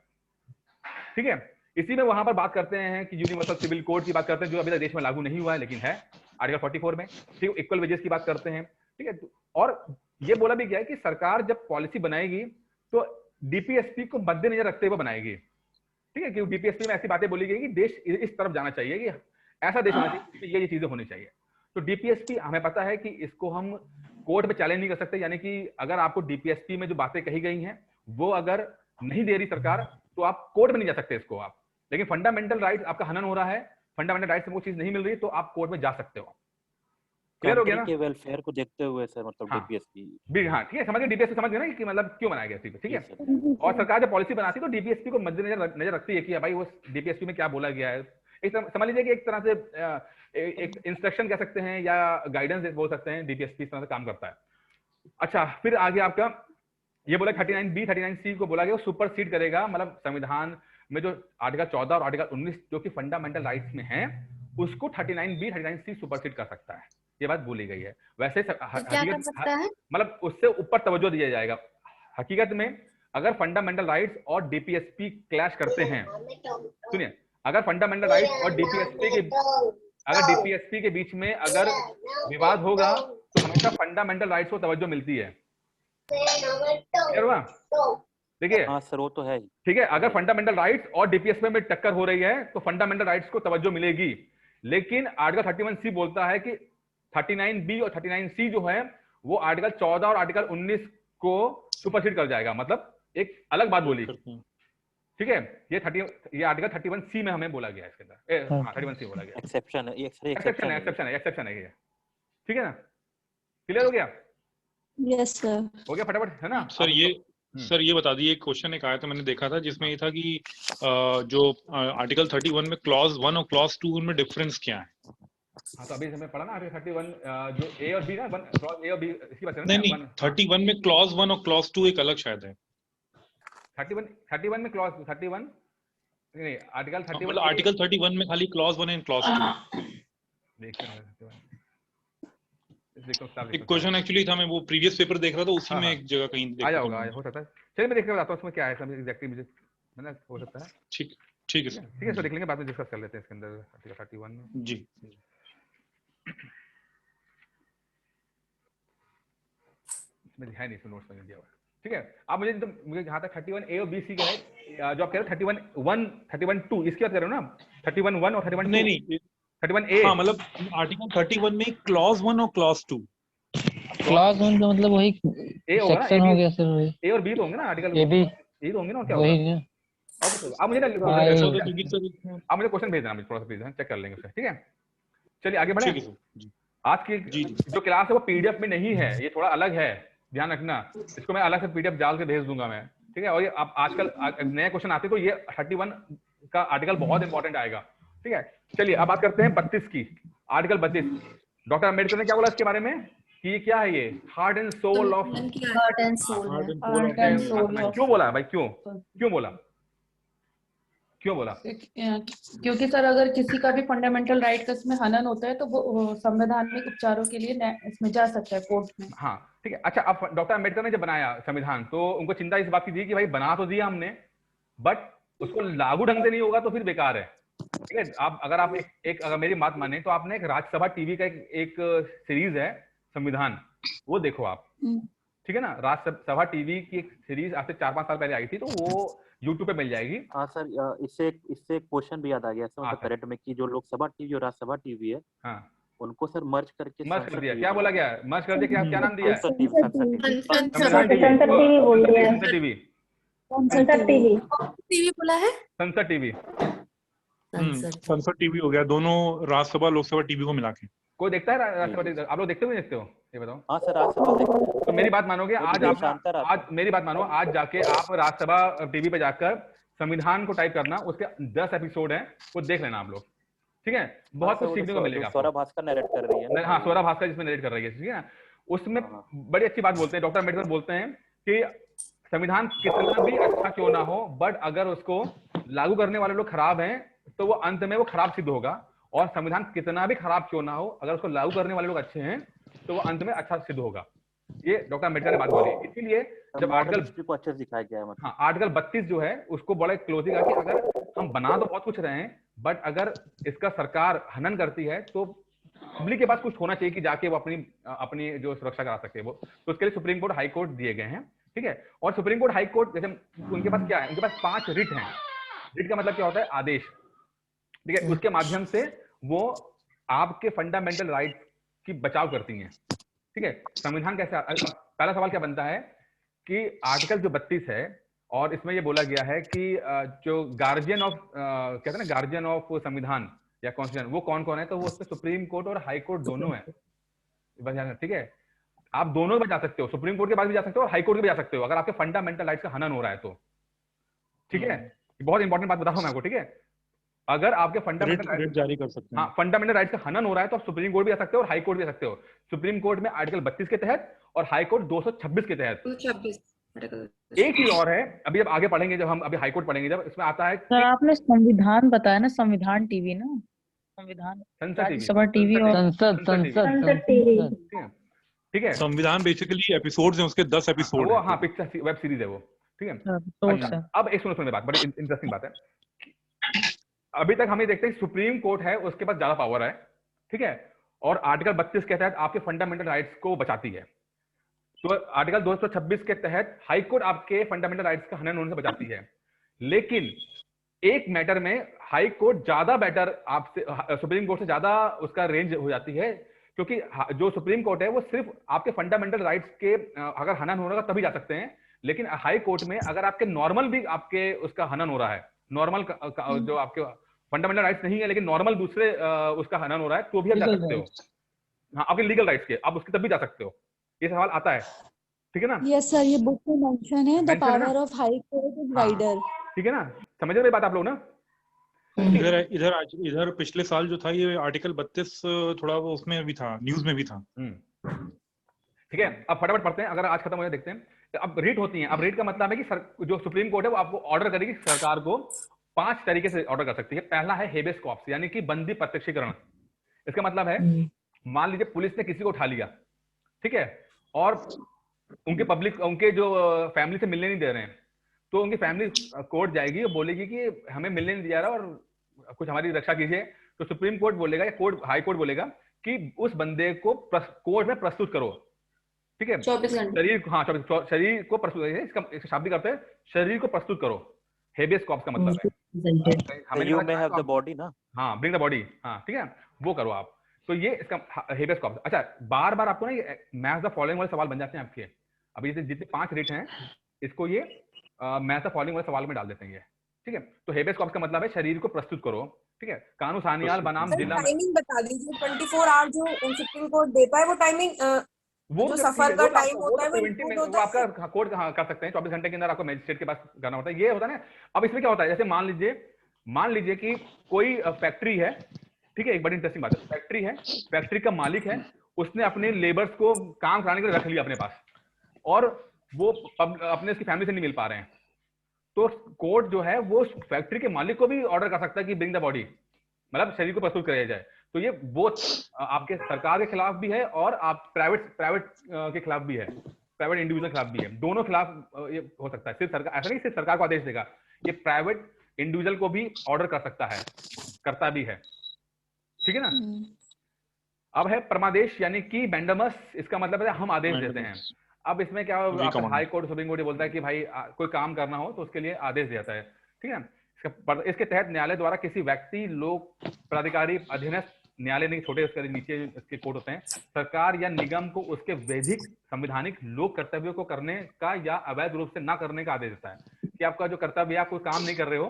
ठीक है। इसी में वहां पर बात करते हैं कि यूनिवर्सल सिविल कोड की बात करते हैं, जो अभी तक देश में लागू नहीं हुआ है लेकिन है, आर्टिकल 44 में, ठीक है, इक्वल वेजेस की बात करते हैं, ठीक है। और ये बोला भी गया है कि सरकार जब पॉलिसी बनाएगी तो डीपीएसपी को मद्देनजर रखते हुए बनाएगी, ठीक है, क्योंकि डीपीएसपी में ऐसी बातें बोली गई कि देश इस तरफ जाना चाहिए, कि ऐसा देश होना चाहिए कि ये चीजें होनी चाहिए। तो डीपीएसपी हमें पता है कि इसको हम कोर्ट में चैलेंज नहीं कर सकते, यानी कि अगर आपको डीपीएसपी में जो बातें कही गई हैं वो अगर नहीं दे रही सरकार तो आप कोर्ट में नहीं जा सकते इसको आप। लेकिन फंडामेंटल राइट आपका हनन हो रहा है, फंडामेंटल राइट से वो चीज नहीं मिल रही तो आप कोर्ट में जा सकते हो। क्लियर हो गया ना? के वेलफेयर को देखते हुए सर, मतलब डीपीएसपी भी, हाँ ठीक है, समझ गए, डीपीएसपी समझ गए ना कि मतलब क्यों बनाया गया, ठीक है। और सरकार जब पॉलिसी बनाती है तो डीपीएसपी को मद्देनजर रखती है कि भाई वो डीपीएसपी में क्या बोला गया है। एक समझ लीजिए कि एक तरह से एक इंस्ट्रक्शन कह सकते हैं या गाइडेंस बोल सकते हैं, डीपीएसपी इस तरह से काम करता है। अच्छा, फिर आगे आपका ये बोला 39B 39C को बोला गया वो सुपरसीड करेगा, मतलब संविधान में जो आर्टिकल 14 और आर्टिकल 19 जो कि फंडामेंटल राइट्स में है उसको 39B 39C सुपरसीड कर सकता है, ये बात बोली गई है। वैसे मतलब उससे ऊपर तवज्जो दिया जाएगा। हकीकत में अगर फंडामेंटल राइट्स और डीपीएसपी क्लैश करते हैं, सुनिए, अगर फंडामेंटल राइट्स और डीपीएसपी के बीच में अगर विवाद होगा तो हमेशा फंडामेंटल राइट्स को तवज्जो मिलती है। देखिए हाँ सर, वो तो है, ठीक है, अगर फंडामेंटल राइट्स और डीपीएसपी में टक्कर हो रही है तो फंडामेंटल राइट्स को तवज्जो मिलेगी। लेकिन आर्टिकल 31C बोलता है कि 39B और 39C जो है वो आर्टिकल 14 और आर्टिकल 19 को सुपरसीड कर जाएगा, मतलब एक अलग बात बोली, ठीक है। ये आर्टिकल 31C में हमें बोला गया है, इसके अंदर 31C बोला गया, एक्सेप्शन है ये, ठीक है ना? क्लियर हो गया? यस सर, हो गया फटाफट, है ना? सर ये बता दिए, एक क्वेश्चन एक आया था, मैंने देखा था जिसमें ये था कि जो आर्टिकल 31 में क्लॉज 1 और क्लॉज 2 उनमें डिफरेंस क्या है? हाँ, तो अभी हमें पढ़ा ना आर्टिकल 31 जो ए और बी ना, क्लॉज ए और बी, इसकी बात नहीं 31 में क्लॉज 1 और क्लॉज 2 एक अलग शायद है। 31 में क्लॉज 31 नहीं, आर्टिकल 31 मतलब आर्टिकल 31 में खाली क्लॉज 1 एंड क्लॉज 2। एक क्वेश्चन एक्चुअली था, मैं वो प्रीवियस पेपर देख रहा था, उसी में एक जगह कहीं आया होगा, हो सकता है। चलिए मैं देख के बताता हूँ उसमें क्या है एग्जैक्टली, मुझे मैंने हो सकता है। ठीक है सर, ठीक है सर, देख लेंगे, बाद में डिस्कस कर लेते हैं इसके अंदर आर्टिकल 31 में। जी। इसमें है नहीं, नोट्स में दिया हुआ है। ठीक है, आप मुझे जहाँ तक 31A और BC का है, जो आप कह रहे हो 31(1), 31(2), इसकी बात कर रहे हो ना? 31(1) और 31(2)? नहीं 31A। हाँ, मतलब आर्टिकल 31 में क्लॉज 1 और क्लॉज 2। क्लॉज 1 का मतलब वही ए होगा ना, सेक्शन हो गया सर, वही ए और बी तो होंगे ना आर्टिकल, ए भी ये तो होंगे ना, और क्या होगा? वही है। आप मुझे ना हाँ, आप मुझे क्वेश्चन भेज देना, थोड़ा सा प्लीज, चेक कर लेंगे उसे। ठीक है, चलिए आगे बढ़े। आज की जो क्लास है वो PDF में नहीं है, ये थोड़ा अलग है, ध्यान रखना। इसको मैं अलग से PDF डाल के भेज दूंगा मैं। ठीक है, और ये आप आजकल नए क्वेश्चन आते तो ये 31 का आर्टिकल बहुत इंपॉर्टेंट आएगा। ठीक है, चलिए अब बात करते हैं 32 की। आर्टिकल 32, डॉक्टर अम्बेडकर ने क्या बोला इसके बारे में कि ये क्या है? ये heart and soul of, heart and soul. क्यों बोला भाई? क्यों बोला? क्यों बोला? क्योंकि सर अगर किसी का भी फंडामेंटल राइट का इसमें हनन होता है तो वो संवैधानिक उपचारों के लिए इसमें जा सकता है कोर्ट में। हाँ ठीक है। अच्छा, अब डॉक्टर अम्बेडकर ने जब बनाया संविधान तो उनको चिंता इस बात की थी कि भाई बना तो दिया हमने, बट उसको लागू ढंग से नहीं होगा तो फिर बेकार है। ठीक है, आप अगर आप एक अगर मेरी बात माने तो आपने एक राज्यसभा टीवी का एक सीरीज है संविधान, वो देखो आप। ठीक है ना, राज्यसभा टीवी की एक सीरीज आज से 4-5 साल पहले आई थी, तो वो YouTube पे मिल जाएगी। हाँ सर, इससे एक क्वेश्चन भी याद आ गया सर, मतलब करंट में कि जो लोकसभा टीवी और राज्यसभा टीवी है, हाँ, उनको सर मर्ज कर दिया। क्या बोला गया? मर्ज कर दिया। क्या नाम दिया है? संसद टीवी बोल रहे हैं। संसद टीवी बोला है, संसद टीवी। संसद टीवी हो गया, दोनों राज्यसभा लोकसभा टीवी को मिला के। कोई देखता है राज्यसभा? आप लोग देखते हो नहीं देखते हो, ये बताओ। हाँ सर, राज्यसभा देखते हैं। तो मेरी बात मानोगे, आज मेरी बात मानो, आज जाके आप राज्यसभा टीवी पे जाकर संविधान को टाइप करना, उसके 10 एपिसोड हैं, वो देख लेना आप लोग। ठीक है, बहुत कुछ सीखने को मिलेगा। स्वरा भास्कर नरेट कर रही है। हाँ, स्वरा भास्कर जिसमें नरेट कर रही है। ठीक है, उसमें बड़ी अच्छी बात बोलते हैं डॉक्टर अम्बेडकर, बोलते हैं कि संविधान कितना भी अच्छा क्यों ना हो, बट अगर उसको लागू करने वाले लोग खराब हैं तो वो अंत में वो खराब सिद्ध होगा, और संविधान कितना भी खराब क्यों ना हो, अगर उसको लागू करने वाले लोग अच्छे हैं तो वो अंत में अच्छा सिद्ध होगा। ये डॉक्टर अम्बेडकर ने बात बोली। इसीलिए जब आर्टिकल को अच्छे से दिखाया गया है, मतलब हाँ, आर्टिकल 32 जो है उसको बड़ा क्लोजिंग है कि अगर हम बना तो बहुत कुछ रहे हैं, बट अगर इसका सरकार हनन करती है तो पब्लिक के पास कुछ होना चाहिए कि जाके वो अपनी जो सुरक्षा करा सके वो। तो उसके लिए सुप्रीम कोर्ट, हाई कोर्ट दिए गए हैं। ठीक है, और सुप्रीम कोर्ट, हाई कोर्ट जैसे उनके पास क्या है? उनके पास 5 रिट हैं। रिट का मतलब क्या होता है? आदेश। ठीक है, उसके माध्यम से वो आपके फंडामेंटल राइट की बचाव करती हैं। ठीक है, संविधान कैसे? पहला सवाल क्या बनता है कि आर्टिकल जो 32 है, और इसमें ये बोला गया है कि जो गार्जियन ऑफ कहते हैं ना, गार्जियन ऑफ संविधान या कॉन्स्टिट्यूशन, वो कौन कौन है? तो वो उसमें सुप्रीम कोर्ट और हाई कोर्ट दोनों है। ठीक है, आप दोनों में जा सकते हो, सुप्रीम कोर्ट के पास भी जा सकते हो और हाई कोर्ट के भी जा सकते हो, अगर आपके फंडामेंटल राइट्स का हनन हो रहा है तो। ठीक है, बहुत इंपॉर्टेंट बात बता रहा हूं मैं आपको। ठीक है, अगर आपके फंडामेंटल राइट जारी कर सकते हैं, हाँ, फंडामेंटल राइट्स का हनन हो रहा है तो आप सुप्रीम कोर्ट भी जा सकते हो और हाई कोर्ट भी जा सकते हो। सुप्रीम कोर्ट में आर्टिकल 32 के तहत और हाई कोर्ट 226 के तहत। 226। एक चीज और है, अभी जब आगे पढ़ेंगे, जब हम अभी हाई कोर्ट पढ़ेंगे, जब इसमें आता है सर आपने संविधान बताया ना, संविधान टीवी ना, संविधान राज्यसभा टीवी और संसद टीवी। ठीक है, संविधान बेसिकली एपिसोड्स हैं, उसके 10 एपिसोड वो, हाँ, पिक्चर वेब सीरीज है वो। ठीक है, अच्छा, अब एक सुनो बात, बड़ी इंटरेस्टिंग बात है। अभी तक हम ये देखते हैं सुप्रीम कोर्ट है, उसके पास ज्यादा पावर है। ठीक है, और आर्टिकल 32 के तहत आपके फंडामेंटल राइट्स को बचाती है। तो आर्टिकल 226 के तहत हाई कोर्ट आपके फंडामेंटल राइट्स का हनन होने से बचाती है। लेकिन एक मैटर में हाई कोर्ट ज्यादा बेटर आपसे, सुप्रीम कोर्ट से ज्यादा उसका रेंज हो जाती है, क्योंकि जो सुप्रीम कोर्ट है वो सिर्फ आपके फंडामेंटल राइट्स के अगर हनन हो रहा है तभी जा सकते हैं। लेकिन हाई कोर्ट में अगर आपके नॉर्मल भी आपके उसका हनन हो रहा है, नॉर्मल जो आपके फंडामेंटल राइट्स नहीं है लेकिन नॉर्मल दूसरे उसका हनन हो रहा है, तो भी आप जा सकते हो। हाँ, आपके लीगल राइट्स के, आप उसके तब भी जा सकते हो। ये सवाल आता है। ठीक है ना? यस सर, ये बुक में मेंशन है, the power of high court is wider. ठीक है ना, समझ रहे बात आप लोग ना? इधर पिछले साल जो था ये आर्टिकल 32 थोड़ा वो उसमें भी था, न्यूज में भी था। ठीक है, अब फटाफट पढ़ते हैं, अगर आज खत्म हो जाए देखते हैं। अब रेट होती है। अब रेट का मतलब है कि जो सुप्रीम कोर्ट है वो आपको ऑर्डर करेगी, सरकार को 5 तरीके से ऑर्डर कर सकती है। पहला है हेबियस कॉर्पस, यानी कि बंदी प्रत्यक्षीकरण। इसका मतलब है, मान लीजिए पुलिस ने किसी को उठा लिया, ठीक है, और उनके जो फैमिली से मिलने नहीं दे रहे हैं, तो उनकी फैमिली कोर्ट जाएगी और बोलेगी कि हमें मिलने नहीं दिया रहा और कुछ हमारी रक्षा कीजिए। तो सुप्रीम कोर्ट बोलेगा या हाई कोर्ट बोलेगा कि उस बंदे को कोर्ट में प्रस्तुत करो। ठीक है, 24 घंटे। शरीर को प्रस्तुत, इसका शाब्दिक अर्थ है शरीर को प्रस्तुत करो, हेबियस कॉर्पस का मतलब है हमें you may have the body ना, हाँ ब्रिंग द बॉडी, हाँ ठीक है, वो करो आप। तो ये इसका हेबियस कॉर्पस। अच्छा, बार बार आपको ना ये मैच द फॉलोइंग वाले सवाल बन जाते हैं आपके। अभी जितने 5 रिट हैं इसको ये मैच द फॉलोइंग वाले सवाल में डाल देते हैं ये, ठीक है। तो हेबियस कॉर्पस का मतलब है शरीर को प्रस्तुत करो, ठीक है। कानू सानियाल बनाम जिला, टाइमिंग बता दीजिए, 24 आवर जो सुप्रीम कोर्ट देता है वो टाइमिंग, वो जो सफर का टाइम होता है वो आपका कोर्ट कर सकते हैं 24 घंटे के अंदर आपको मजिस्ट्रेट के पास करना होता है, ये होता है ना। अब इसमें क्या होता है, जैसे मान लीजिए कि कोई फैक्ट्री है, ठीक है, एक बड़ी इंटरेस्टिंग बात है, फैक्ट्री है, फैक्ट्री का मालिक है, उसने अपने लेबर्स को काम कराने के लिए रख लिया अपने पास, और वो अपने उसकी फैमिली से नहीं मिल पा रहे हैं, तो कोर्ट जो है वो फैक्ट्री के मालिक को भी ऑर्डर कर सकता है कि ब्रिंग द बॉडी, मतलब शरीर को प्रस्तुत कराया जाए। तो ये बोथ आपके सरकार के खिलाफ भी है और आप प्राइवेट के खिलाफ भी है, प्राइवेट इंडिविजुअल के खिलाफ भी है, दोनों खिलाफ ये हो सकता है। सिर्फ सरकार, ऐसा नहीं सिर्फ सरकार को आदेश देगा, ये प्राइवेट इंडिविजुअल को भी ऑर्डर कर सकता है, करता भी है, ठीक है ना। अब है परमादेश यानी कि मैंडेमस, इसका मतलब है हम आदेश देते हैं। अब इसमें क्या हाई कोर्ट सुप्रीम कोर्ट बोलता है कि भाई कोई काम करना हो तो उसके लिए आदेश देता है, ठीक है। इसके तहत न्यायालय द्वारा किसी व्यक्ति, लोक, प्राधिकारी, अधीनस्थ, न्यायालय नहीं, छोटे उसके नीचे इसके कोर्ट होते हैं, सरकार या निगम को उसके वैधिक, संवैधानिक, लोक कर्तव्यों को करने का या अवैध रूप से ना करने का आदेश देता है। कि आपका जो कर्तव्य, आप कोई काम नहीं कर रहे हो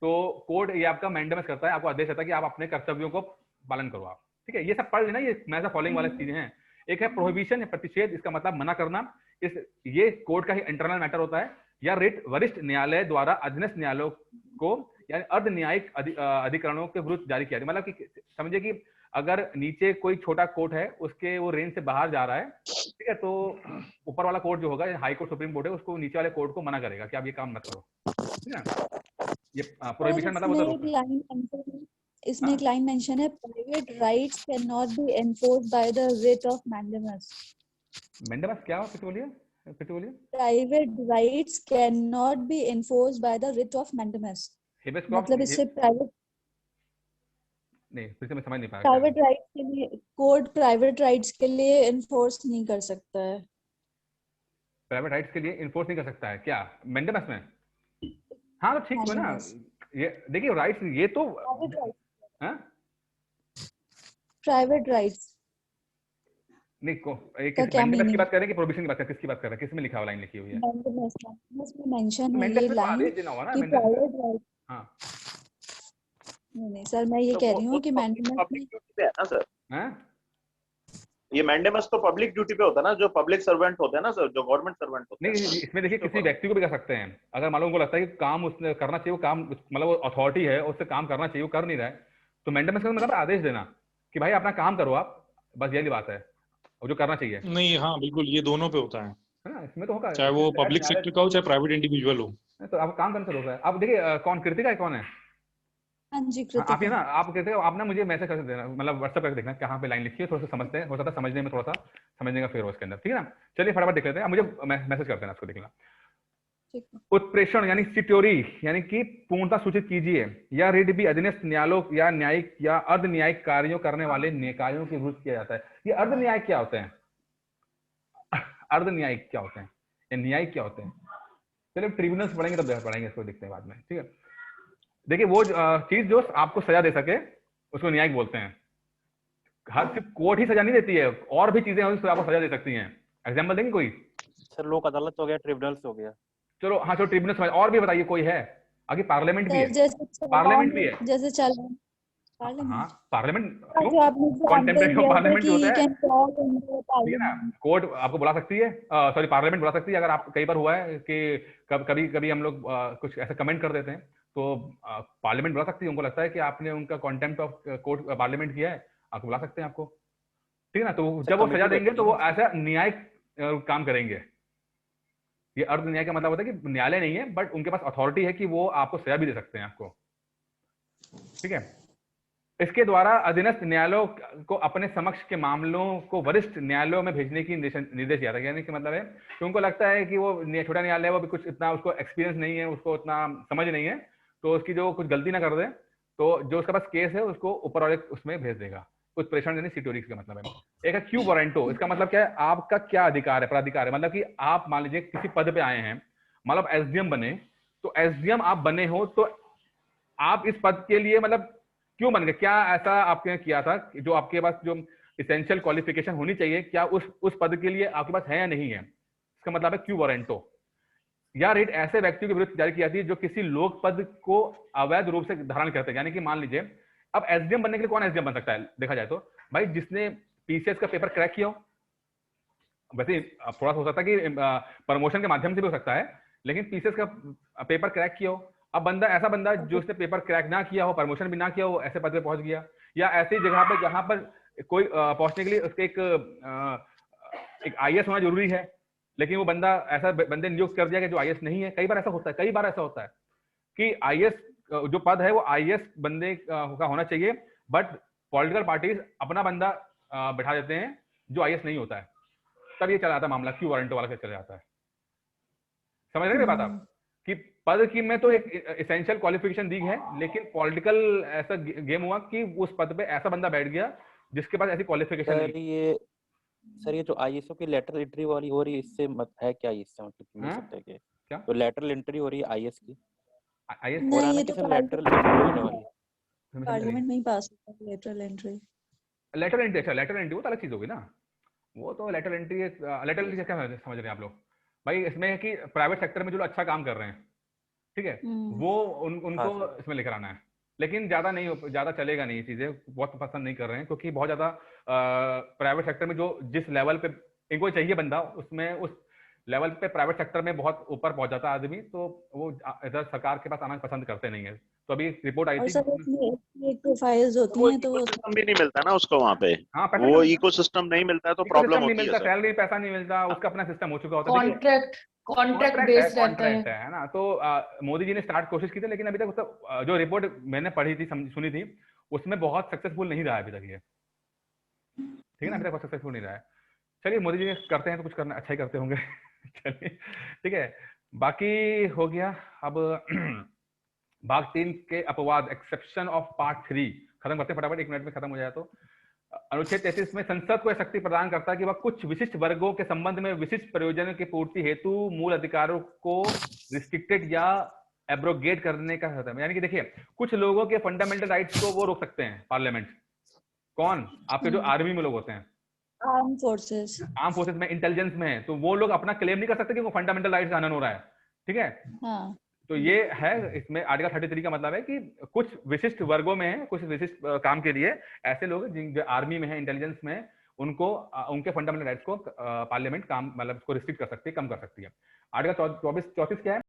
तो कोर्ट ये आपका मैंडेमस करता है, आपको आदेश देता है कि आप अपने कर्तव्यों को पालन करो आप, ठीक है। ये सब पढ़ लेना, ये मैच द फॉलोइंग वाली चीजें हैं। एक है प्रोहिबिशन, प्रतिषेध, इसका मतलब मना करना, ये कोर्ट का ही इंटरनल मैटर होता है। या रिट, वरिष्ठ न्यायालय द्वारा अधीनस्थ न्यायालयों को यानी अर्ध न्यायिक अधिकरणों के विरुद्ध जारी किया, मतलब कि समझिए कि अगर नीचे कोई छोटा कोर्ट है, उसके वो रेंज से बाहर जा रहा है, ठीक है, तो ऊपर वाला कोर्ट जो होगा, हाई कोर्ट सुप्रीम कोर्ट है, उसको नीचे वाले कोर्ट को मना करेगा कि आप ये काम मत करो, ठीक है। ये प्रोहिबिशन मतलब होता है। इसमें एक लाइन मेंशन है, private rights can not be enforced by the writ of mandamus. Mandamus क्या, फिर बोलिए। Private rights can not be enforced by the writ of mandamus, मतलब इससे प्राइवेट नहीं, फिर से मैं समझ नहीं पाया। प्राइवेट राइट्स के लिए कोर्ट प्राइवेट राइट्स के लिए एनफोर्स नहीं कर सकता है, प्राइवेट राइट्स के लिए एनफोर्स नहीं कर सकता है क्या मैंडेमस में? हाँ तो ठीक है ना, ये देखिए राइट्स, ये तो प्राइवेट राइट्स नहीं को एक मैंडेमस की बात कर रहे हैं कि प्रोहिबिशन की बात कर रहे हैं, किसकी बात कर रहे हैं, किसमें लिखा हुआ लाइन लिखी हुई है? मैंडेमस में मेंशन है ये लाइन कि प्राइवेट राइट। हां नहीं सर, मैं ये कह रही हूँ कि मैंडेमस में है ना सर, हैं ये मैंडेमस तो पब्लिक ड्यूटी पे होता है ना, जो पब्लिक सर्वेंट होते हैं ना सर, जो गवर्नमेंट सर्वेंट होते हैं। नहीं, इसमें देखिए किसी व्यक्ति को भी कर सकते हैं, अगर मान लो उनको लगता है कि काम उसने करना चाहिए, वो काम मतलब वो अथॉरिटी है, उससे काम करना चाहिए, वो कर नहीं रहा है, तो मैंडेमस का मतलब आदेश देना कि भाई अपना काम करो आप, बस यही बात है, और जो करना चाहिए। नहीं, हाँ बिल्कुल, ये दोनों पे होता है ना, इसमें तो होगा, चाहे वो पब्लिक सेक्टर का हो चाहे प्राइवेट इंडिविजुअल हो, तो आप काम करने से रोक रहा है। अब देखिए कौन कृतिका है, कौन है? हाँ जी कृतिका। आप ये ना, आप कहते हो, आप ना मुझे मैसेज कर देना, मतलब व्हाट्सएप करके देखना कहाँ पे लाइन लिखी है, थोड़ा सा समझते हैं, हो सकता है समझने में थोड़ा सा समझने का फेर हो इसके अंदर, ठीक है ना। चलिए फटाफट देख लेते हैं, आप मुझे मैसेज कर देना, उसको देखना। उत्प्रेषण यानी सिट्योरी यानी कि पूर्णता सूचित कीजिए, या रिट भी अधीनस्थ न्यायालयों या न्यायिक या अर्ध न्यायिक कार्यों करने वाले निकायों के विरुद्ध किया जाता है। ये अर्ध न्यायिक क्या होते हैं, अर्ध न्यायिक क्या होते हैं, या न्यायिक क्या होते हैं? चलिए ट्रिब्यूनल्स पढ़ेंगे तब पढ़ेंगे, इसको देखते हैं बाद में, ठीक है। देखिए वो चीज जो आपको सजा दे सके उसको न्यायिक बोलते हैं। हर सिर्फ कोर्ट ही सजा नहीं देती है, और भी चीजें हैं आपको सजा दे सकती हैं। एग्जाम्पल देंगे कोई? सर लोक अदालत हो गया, ट्रिब्यूनल्स हो गया। चलो हाँ, चलो ट्रिब्यूनल्स, और भी बताइए कोई है आगे? पार्लियामेंट भी है, पार्लियामेंट भी है, जैसे चल हाँ पार्लियामेंट, कॉन्टेम्परेरी पार्लियामेंट होता है, ठीक है ना। कोर्ट आपको बुला सकती है, सॉरी पार्लियामेंट बुला सकती है। अगर आप, कई बार हुआ है कि कभी कभी हम लोग कुछ ऐसा कमेंट कर देते हैं तो पार्लियामेंट बुला सकती है, उनको लगता है कि आपने उनका कॉन्टेम्प्ट ऑफ कोर्ट पार्लियामेंट किया है, आपको बुला सकते हैं आपको, ठीक है ना। तो जब वो सजा देंगे तो वो ऐसा न्यायिक काम करेंगे। ये अर्ध न्याय का मतलब होता है कि न्यायालय नहीं है, बट उनके पास अथॉरिटी है कि वो आपको सजा भी दे सकते हैं आपको, ठीक है। इसके द्वारा अधीनस्थ न्यायालयों को अपने समक्ष के मामलों को वरिष्ठ न्यायालयों में भेजने की निर्देश दिया था। यानी कि मतलब है कि उनको लगता है कि वो छोटा न्यायालय है, वो भी कुछ इतना उसको एक्सपीरियंस नहीं है, उसको उतना समझ नहीं है, तो उसकी जो कुछ गलती ना कर दे तो जो उसके पास केस है उसको ऊपर वाले उसमें भेज देगा। उत्प्रेषण यानी सिटोरिक्स का मतलब है। एक है क्यू वारंटो, इसका मतलब क्या है, आपका क्या अधिकार है, प्राधिकार है, मतलब कि आप मान लीजिए किसी पद पे आए हैं, मतलब एसडीएम बने, तो एसडीएम आप बने हो तो आप इस पद के लिए मतलब क्यों बन गए, क्या ऐसा आपने किया था जो आपके पास जो इसेंशियल क्वालिफिकेशन होनी चाहिए, क्या उस पद के लिए आपके पास है या नहीं है, इसका मतलब है क्यू वारंटो। या रेट ऐसे व्यक्तियों के विरुद्ध जारी की जाती है जो किसी लोक पद को अवैध रूप से धारण करते हैं। यानी कि मान लीजिए अब एसडीएम बनने के लिए कौन एसडीएम बन सकता है, देखा जाए तो भाई जिसने पीसीएस का पेपर क्रैक किया हो। वैसे थोड़ा सा हो सकता है कि प्रमोशन के माध्यम से भी हो सकता है, लेकिन पीसीएस का पेपर क्रैक किया हो। अब बंदा ऐसा बंदा जो उसने पेपर क्रैक ना किया हो, प्रमोशन भी ना किया हो, ऐसे पद पे पहुंच गया, या ऐसी जगह पे जहां पर कोई पहुंचने के लिए उसके एक आईएएस होना जरूरी है, लेकिन वो बंदा ऐसा बंदे नियुक्त कर दिया कि जो आईएएस नहीं है। कई बार ऐसा होता है, कई बार ऐसा होता है कि आईएएस जो पद है वो आईएएस बंदे का होना चाहिए, बट पॉलिटिकल पार्टीज अपना बंदा बैठा देते हैं जो आईएएस नहीं होता है, तब ये चला जाता है मामला, क्यू वारंटो वाला केस चला जाता है। समझ रहे हैं बात आप, कि पद की में तो एक एसेंशियल क्वालिफिकेशन दी है, लेकिन पॉलिटिकल ऐसा गेम हुआ कि उस पद पे ऐसा बंदा बैठ गया जिसके पास ऐसी क्वालिफिकेशन नहीं। सर ये जो आईएसओ की लेटरल एंट्री वाली हो रही है, इससे मत है क्या, इससे मतलब मिल सकता है क्या तो लेटरल एंट्री हो रही है आईएएस की, आईएएस हो रहा है कि सर लेटरल एंट्री होने वाली है पार्लियामेंट में ही पास होता है लेटरल एंट्री। लेटरल एंट्री, अच्छा लेटरल एंट्री वो तो अलग चीज होगी ना, वो तो लेटरल एंट्री क्या समझ रहे हैं आप लोग भाई, इसमें है कि प्राइवेट सेक्टर में जो लोग अच्छा काम कर रहे हैं, ठीक है, वो उनको इसमें लेकर आना है, लेकिन ज्यादा नहीं, ज्यादा चलेगा नहीं, चीजें बहुत पसंद नहीं कर रहे हैं, क्योंकि बहुत ज्यादा प्राइवेट सेक्टर में जो जिस लेवल पे इनको चाहिए बंदा, उसमें उस लेवल पे प्राइवेट सेक्टर में बहुत ऊपर पहुंच जाता है आदमी, तो वो इधर सरकार के पास आना पसंद करते नहीं है। तो अभी रिपोर्ट आई थी, एक प्रोफाइल्स होती हैं तो इकोसिस्टम भी नहीं मिलता ना उसको वहाँ पे, वो इकोसिस्टम नहीं मिलता है तो प्रॉब्लम होती है, सैलरी पैसा नहीं मिलता, उसका अपना सिस्टम हो चुका होता है, कॉन्ट्रैक्ट बेस्ड रहता है ना। तो मोदी जी ने स्टार्ट कोशिश की थी, लेकिन अभी तक उसका जो रिपोर्ट मैंने पढ़ी थी, सुनी थी, उसमें बहुत सक्सेसफुल नहीं रहा अभी तक ये, ठीक है ना, अभी तक बहुत सक्सेसफुल नहीं रहा है। चलिए मोदी जी करते हैं तो कुछ करना अच्छा ही करते होंगे चलिए ठीक है, बाकी हो गया। अब भाग 3 के अपवाद, एक्सेप्शन ऑफ पार्ट 3 खत्म करते हैं फटाफट, 1 मिनट में खत्म हो जाए तो। अनुच्छेद 33 में संसद को शक्ति प्रदान करता है कि वह कुछ विशिष्ट वर्गों के संबंध में विशिष्ट प्रयोजनों की पूर्ति हेतु मूल अधिकारों को रिस्ट्रिक्टेड या एब्रोगेट करने का होता है। यानी कि देखिए, कुछ लोगों के फंडामेंटल राइट्स को वो रोक सकते हैं पार्लियामेंट। कौन? आपके जो आर्मी में लोग होते हैं, आर्म फोर्सेस में, इंटेलिजेंस में है, तो वो लोग अपना क्लेम नहीं कर सकते कि वो फंडामेंटल राइट्स का हनन हो रहा है, ठीक है। हाँ। तो ये है, इसमें आर्टिकल 33 का मतलब है कि कुछ विशिष्ट वर्गों में है, कुछ विशिष्ट काम के लिए ऐसे लोग जिन आर्मी में है, इंटेलिजेंस में है, उनको उनके फंडामेंटल राइट्स को पार्लियामेंट काम मतलब उसको रिस्ट्रिक्ट कर सकती है, कम कर सकती है। आर्टिकल 34 क्या है?